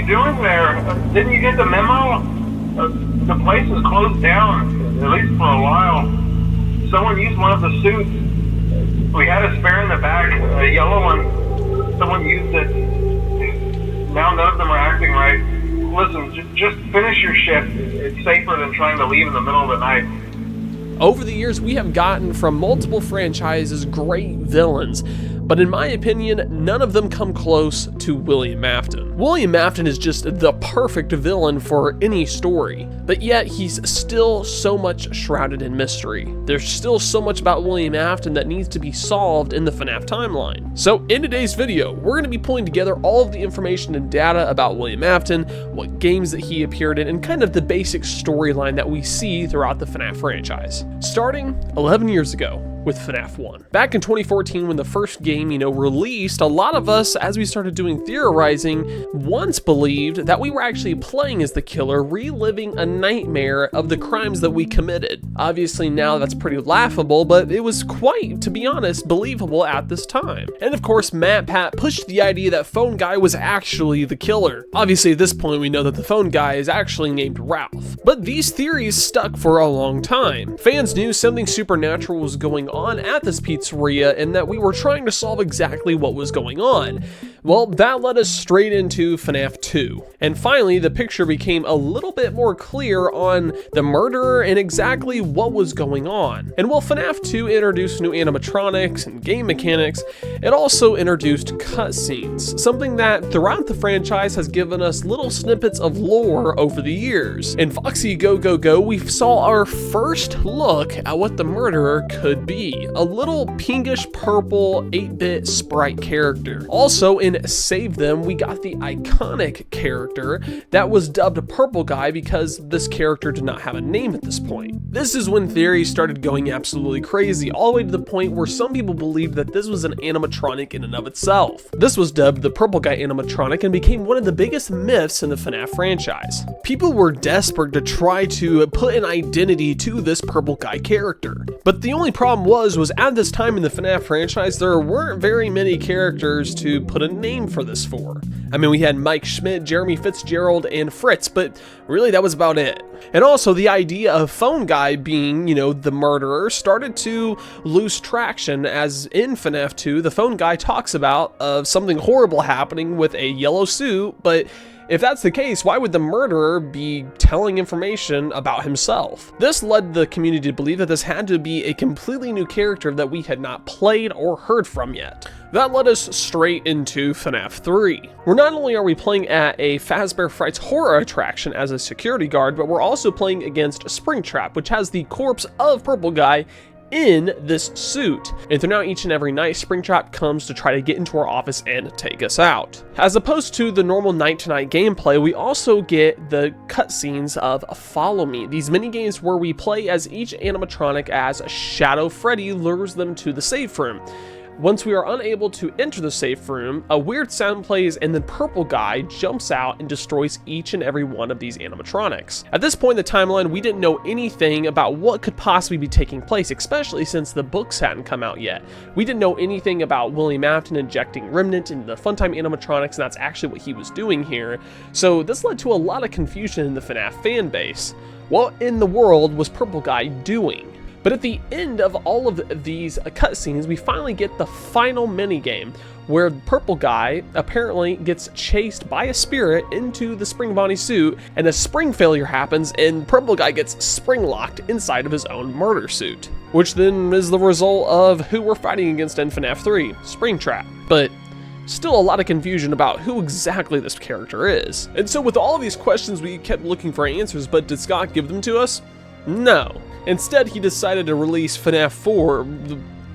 doing there? Didn't you get the memo? The place is closed down, at least for a while. Someone used one of the suits. We had a spare in the back, a yellow one. Someone used it. Now none of them are acting right. Listen, just finish your shift. It's safer than trying to leave in the middle of the night. Over the years, we have gotten from multiple franchises great villains, but in my opinion, none of them come close to William Afton. William Afton is just the perfect villain for any story, but yet he's still so much shrouded in mystery. There's still so much about William Afton that needs to be solved in the FNAF timeline. So in today's video, we're going to be pulling together all of the information and data about William Afton, what games that he appeared in, and kind of the basic storyline that we see throughout the FNAF franchise. Starting 11 years ago, with FNAF 1. Back in 2014, when the first game, released, a lot of us, as we started doing theorizing, once believed that we were actually playing as the killer, reliving a nightmare of the crimes that we committed. Obviously now that's pretty laughable, but it was quite, to be honest, believable at this time. And of course, MatPat pushed the idea that Phone Guy was actually the killer. Obviously at this point we know that the Phone Guy is actually named Ralph. But these theories stuck for a long time. Fans knew something supernatural was going on at this pizzeria and that we were trying to solve exactly what was going on. Well, that led us straight into FNAF 2. And finally, the picture became a little bit more clear on the murderer and exactly what was going on. And while FNAF 2 introduced new animatronics and game mechanics, it also introduced cutscenes, something that throughout the franchise has given us little snippets of lore over the years. In Foxy Go Go Go, we saw our first look at what the murderer could be, a little pinkish purple 8-bit sprite character. Also in Save Them, we got the iconic character that was dubbed Purple Guy because this character did not have a name at this point. This is when theories started going absolutely crazy, all the way to the point where some people believed that this was an animatronic in and of itself. This was dubbed the Purple Guy animatronic and became one of the biggest myths in the FNAF franchise. People were desperate to try to put an identity to this Purple Guy character, but the only problem was at this time in the FNAF franchise, there weren't very many characters to put a name for this for. I mean, we had Mike Schmidt, Jeremy Fitzgerald, and Fritz, but really that was about it. And also the idea of Phone Guy being, the murderer started to lose traction, as in FNAF 2, the Phone Guy talks about something horrible happening with a yellow suit, but if that's the case, why would the murderer be telling information about himself? This led the community to believe that this had to be a completely new character that we had not played or heard from yet. That led us straight into FNAF 3, where not only are we playing at a Fazbear Frights horror attraction as a security guard, but we're also playing against Springtrap, which has the corpse of Purple Guy in this suit. And throughout each and every night, Springtrap comes to try to get into our office and take us out. As opposed to the normal night-to-night gameplay, we also get the cutscenes of Follow Me, these mini games where we play as each animatronic as Shadow Freddy lures them to the safe room. Once we are unable to enter the safe room, a weird sound plays and then Purple Guy jumps out and destroys each and every one of these animatronics. At this point in the timeline, we didn't know anything about what could possibly be taking place, especially since the books hadn't come out yet. We didn't know anything about William Afton injecting Remnant into the Funtime animatronics, and that's actually what he was doing here. So this led to a lot of confusion in the FNAF fan base. What in the world was Purple Guy doing? But at the end of all of these cutscenes, we finally get the final minigame, where Purple Guy apparently gets chased by a spirit into the Spring Bonnie suit, and a spring failure happens, and Purple Guy gets spring locked inside of his own murder suit. Which then is the result of who we're fighting against in FNAF 3, Springtrap. But still a lot of confusion about who exactly this character is. And so with all of these questions, we kept looking for answers, but did Scott give them to us? No. Instead, he decided to release FNAF 4,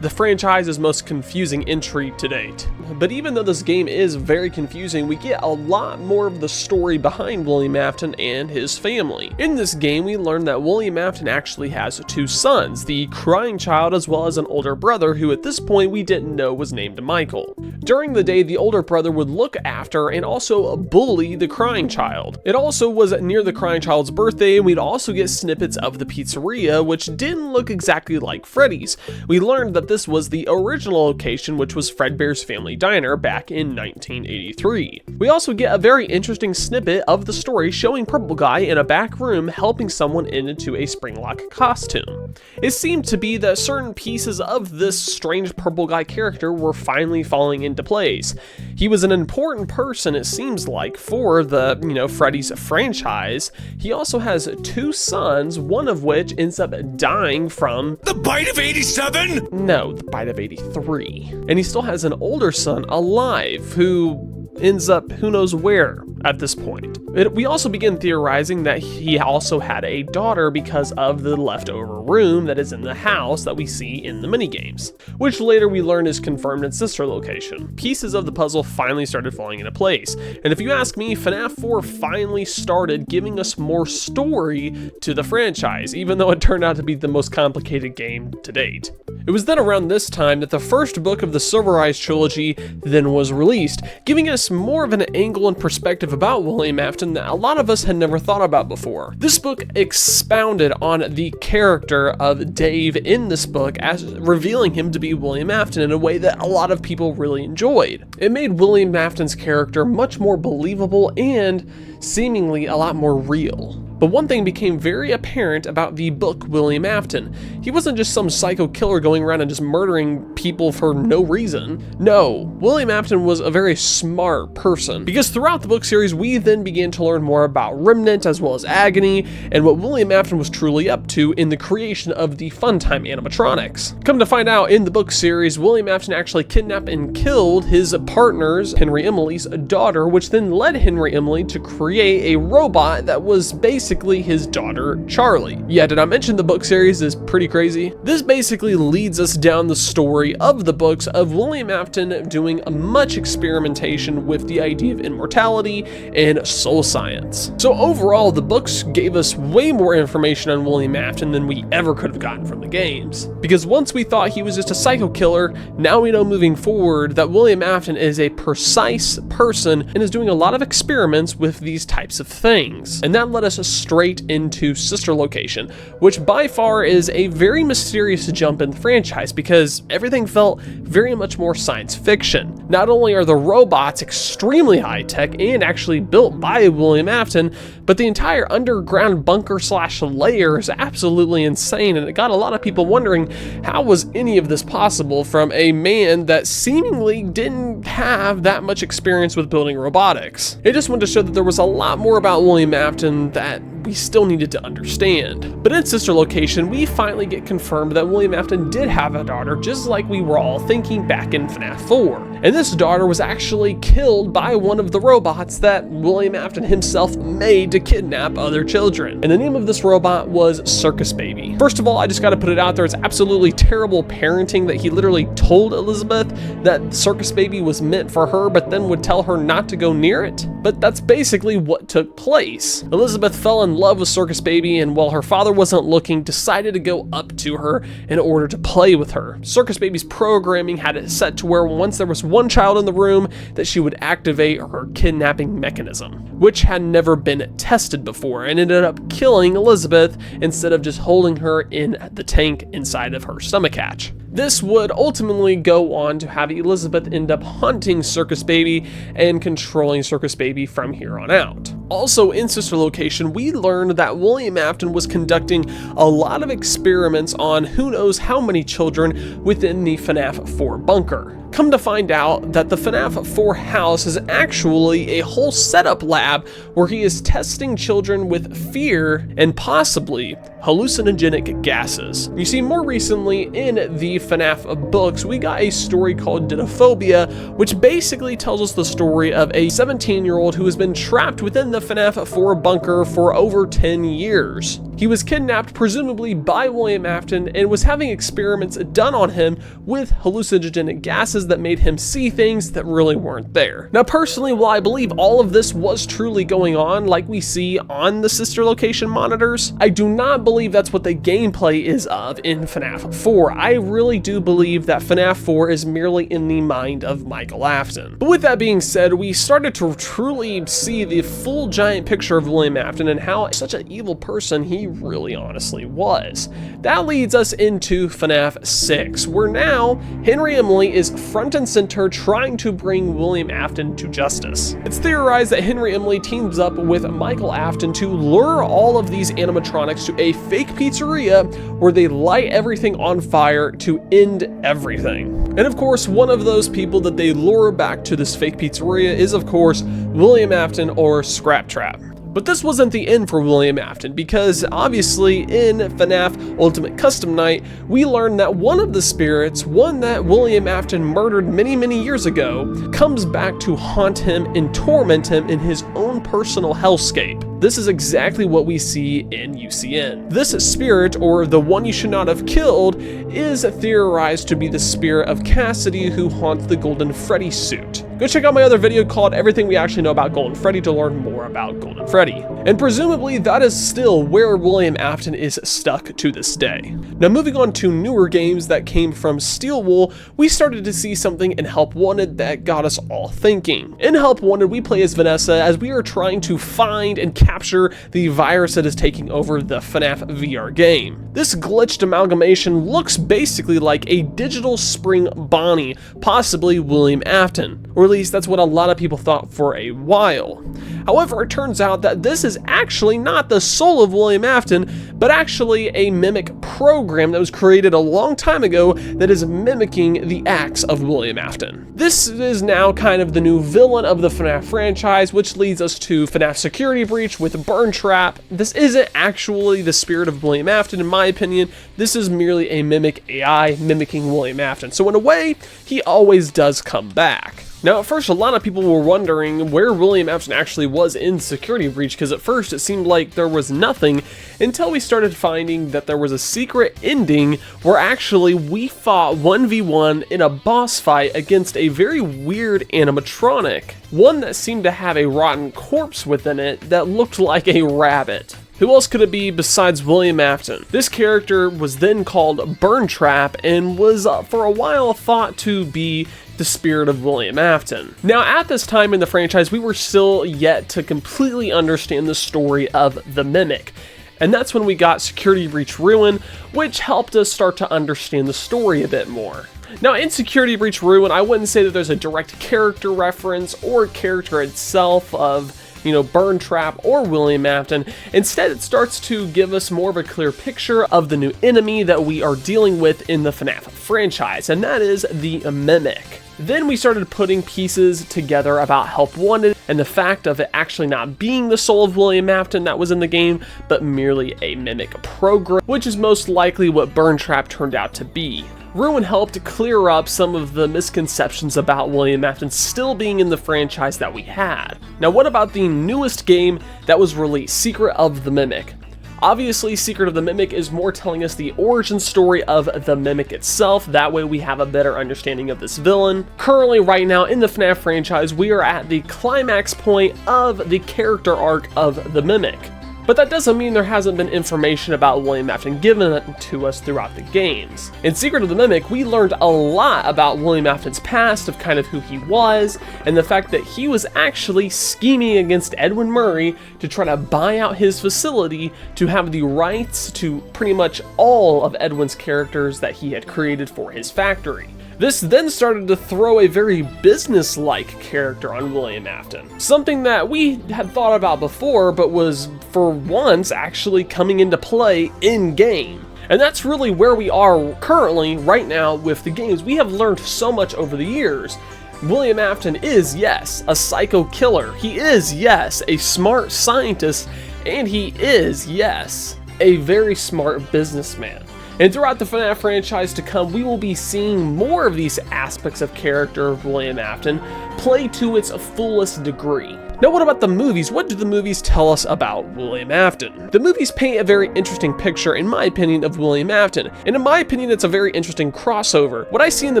the franchise's most confusing entry to date. But even though this game is very confusing, we get a lot more of the story behind William Afton and his family. In this game, we learn that William Afton actually has two sons, the crying child as well as an older brother who at this point we didn't know was named Michael. During the day, the older brother would look after and also bully the crying child. It also was near the crying child's birthday, and we'd also get snippets of the pizzeria, which didn't look exactly like Freddy's. We learned that but this was the original location, which was Fredbear's Family Diner back in 1983. We also get a very interesting snippet of the story showing Purple Guy in a back room helping someone into a springlock costume. It seemed to be that certain pieces of this strange Purple Guy character were finally falling into place. He was an important person, it seems like, for the, Freddy's franchise. He also has 2 sons, one of which ends up dying from the bite of 87? No, the bite of 83. And he still has an older son alive who ends up who knows where at this point. We also begin theorizing that he also had a daughter because of the leftover room that is in the house that we see in the minigames, which later we learn is confirmed in sister location. Pieces of the puzzle finally started falling into place, and if you ask me, FNAF 4 finally started giving us more story to the franchise, even though it turned out to be the most complicated game to date. It was then around this time that the first book of the Silver Eyes trilogy then was released, giving us more of an angle and perspective about William Afton that a lot of us had never thought about before. This book expounded on the character of Dave in this book, as revealing him to be William Afton in a way that a lot of people really enjoyed. It made William Afton's character much more believable and seemingly a lot more real. But one thing became very apparent about the book William Afton. He wasn't just some psycho killer going around and just murdering people for no reason. No, William Afton was a very smart person, because throughout the book series we then began to learn more about Remnant as well as Agony and what William Afton was truly up to in the creation of the Funtime animatronics. Come to find out, in the book series, William Afton actually kidnapped and killed his partner's, Henry Emily's, daughter, which then led Henry Emily to create a robot that was basically his daughter, Charlie. Yeah, did I mention the book series is pretty crazy? This basically leads us down the story of the books of William Afton doing much experimentation with the idea of immortality and soul science. So overall, the books gave us way more information on William Afton than we ever could have gotten from the games. Because once we thought he was just a psycho killer, now we know moving forward that William Afton is a precise person and is doing a lot of experiments with these types of things. And that led us straight into sister location, which by far is a very mysterious jump in the franchise because everything felt very much more science fiction. Not only are the robots extremely high tech and actually built by William Afton, but the entire underground bunker / layer is absolutely insane, and it got a lot of people wondering how was any of this possible from a man that seemingly didn't have that much experience with building robotics. It just went to show that there was a lot more about William Afton that we still needed to understand. But in sister location, we finally get confirmed that William Afton did have a daughter, just like we were all thinking back in FNAF 4. And this daughter was actually killed by one of the robots that William Afton himself made to kidnap other children. And the name of this robot was Circus Baby. First of all, I just gotta put it out there, it's absolutely terrible parenting that he literally told Elizabeth that Circus Baby was meant for her, but then would tell her not to go near it. But that's basically what took place. Elizabeth fell in love with Circus Baby, and while her father wasn't looking, decided to go up to her in order to play with her. Circus Baby's programming had it set to where once there was one child in the room, that she would activate her kidnapping mechanism, which had never been tested before, and ended up killing Elizabeth instead of just holding her in the tank inside of her stomach hatch. This would ultimately go on to have Elizabeth end up hunting Circus Baby and controlling Circus Baby from here on out. Also in sister location, we learned that William Afton was conducting a lot of experiments on who knows how many children within the FNAF 4 bunker. Come to find out that the FNAF 4 house is actually a whole setup lab where he is testing children with fear and possibly hallucinogenic gases. You see, more recently in the FNAF books, we got a story called Didophobia, which basically tells us the story of a 17-year-old who has been trapped within the FNAF 4 bunker for over 10 years. He was kidnapped, presumably by William Afton, and was having experiments done on him with hallucinogenic gases that made him see things that really weren't there. Now, personally, while I believe all of this was truly going on, like we see on the sister location monitors, I do not believe that's what the gameplay is of in FNAF 4. I really do believe that FNAF 4 is merely in the mind of Michael Afton. But with that being said, we started to truly see the full giant picture of William Afton and how such an evil person he he really honestly was. That leads us into FNAF 6, where now Henry Emily is front and center trying to bring William Afton to justice. It's theorized that Henry Emily teams up with Michael Afton to lure all of these animatronics to a fake pizzeria where they light everything on fire to end everything. And of course, one of those people that they lure back to this fake pizzeria is of course William Afton, or Scraptrap. But this wasn't the end for William Afton, because obviously in FNAF Ultimate Custom Night, we learned that one of the spirits, one that William Afton murdered many years ago, comes back to haunt him and torment him in his own personal hellscape. This is exactly what we see in UCN. This spirit, or the one you should not have killed, is theorized to be the spirit of Cassidy, who haunts the Golden Freddy suit. Go check out my other video called Everything We Actually Know About Golden Freddy to learn more about Golden Freddy. And presumably that is still where William Afton is stuck to this day. Now moving on to newer games that came from Steel Wool, we started to see something in Help Wanted that got us all thinking. In Help Wanted, we play as Vanessa as we are trying to find and capture the virus that is taking over the FNAF VR game. This glitched amalgamation looks basically like a digital Spring Bonnie, possibly William Afton, or at least that's what a lot of people thought for a while. However, it turns out that this is actually not the soul of William Afton, but actually a mimic program that was created a long time ago that is mimicking the acts of William Afton. This is now kind of the new villain of the FNAF franchise, which leads us to FNAF Security Breach with Springtrap. This isn't actually the spirit of William Afton, in my opinion. This is merely a mimic AI mimicking William Afton. So in a way, he always does come back. Now, at first, a lot of people were wondering where William Afton actually was in Security Breach, because at first it seemed like there was nothing until we started finding that there was a secret ending where actually we fought 1v1 in a boss fight against a very weird animatronic, one that seemed to have a rotten corpse within it that looked like a rabbit. Who else could it be besides William Afton? This character was then called Springtrap and was for a while thought to be the spirit of William Afton. Now, at this time in the franchise, we were still yet to completely understand the story of the Mimic. And that's when we got Security Breach Ruin, which helped us start to understand the story a bit more. Now, in Security Breach Ruin, I wouldn't say that there's a direct character reference or character itself of Springtrap or William Afton. Instead, it starts to give us more of a clear picture of the new enemy that we are dealing with in the FNAF franchise, and that is the Mimic. Then we started putting pieces together about Help Wanted and the fact of it actually not being the soul of William Afton that was in the game, but merely a mimic program, which is most likely what Springtrap turned out to be. Ruin helped clear up some of the misconceptions about William Afton still being in the franchise that we had. Now, what about the newest game that was released, Secret of the Mimic? Obviously, Secret of the Mimic is more telling us the origin story of the Mimic itself. That way we have a better understanding of this villain. Currently, right now in the FNAF franchise, we are at the climax point of the character arc of the Mimic. But that doesn't mean there hasn't been information about William Afton given to us throughout the games. In Secret of the Mimic, we learned a lot about William Afton's past, of kind of who he was, and the fact that he was actually scheming against Edwin Murray to try to buy out his facility to have the rights to pretty much all of Edwin's characters that he had created for his factory. This then started to throw a very business-like character on William Afton. Something that we had thought about before, but was for once actually coming into play in-game. And that's really where we are currently right now with the games. We have learned so much over the years. William Afton is, yes, a psycho killer. He is, yes, a smart scientist. And he is, yes, a very smart businessman. And throughout the FNAF franchise to come, we will be seeing more of these aspects of character of William Afton play to its fullest degree. Now, what about the movies? What do the movies tell us about William Afton? The movies paint a very interesting picture, in my opinion, of William Afton. And in my opinion, it's a very interesting crossover. What I see in the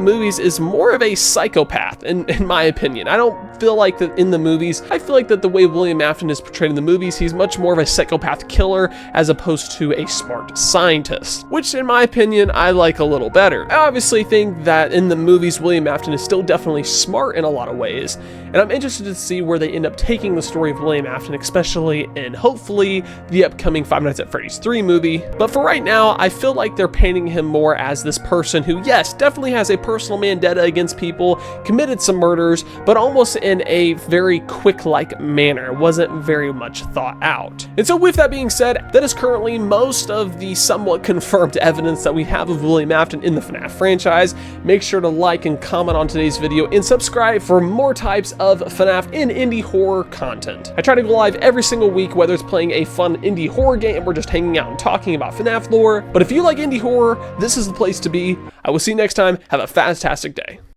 movies is more of a psychopath, in my opinion. I don't feel like that in the movies. I feel like that the way William Afton is portrayed in the movies, he's much more of a psychopath killer as opposed to a smart scientist, which in my opinion, I like a little better. I obviously think that in the movies, William Afton is still definitely smart in a lot of ways, and I'm interested to see where they end up taking taking the story of William Afton, especially in hopefully the upcoming Five Nights at Freddy's 3 movie. But for right now, I feel like they're painting him more as this person who, yes, definitely has a personal vendetta against people, committed some murders, but almost in a very quick-like manner. It wasn't very much thought out. And so with that being said, that is currently most of the somewhat confirmed evidence that we have of William Afton in the FNAF franchise. Make sure to like and comment on today's video and subscribe for more types of FNAF and indie horror content. I try to go live every single week, whether it's playing a fun indie horror game or just hanging out and talking about FNAF lore. But if you like indie horror, this is the place to be. I will see you next time. Have a fantastic day.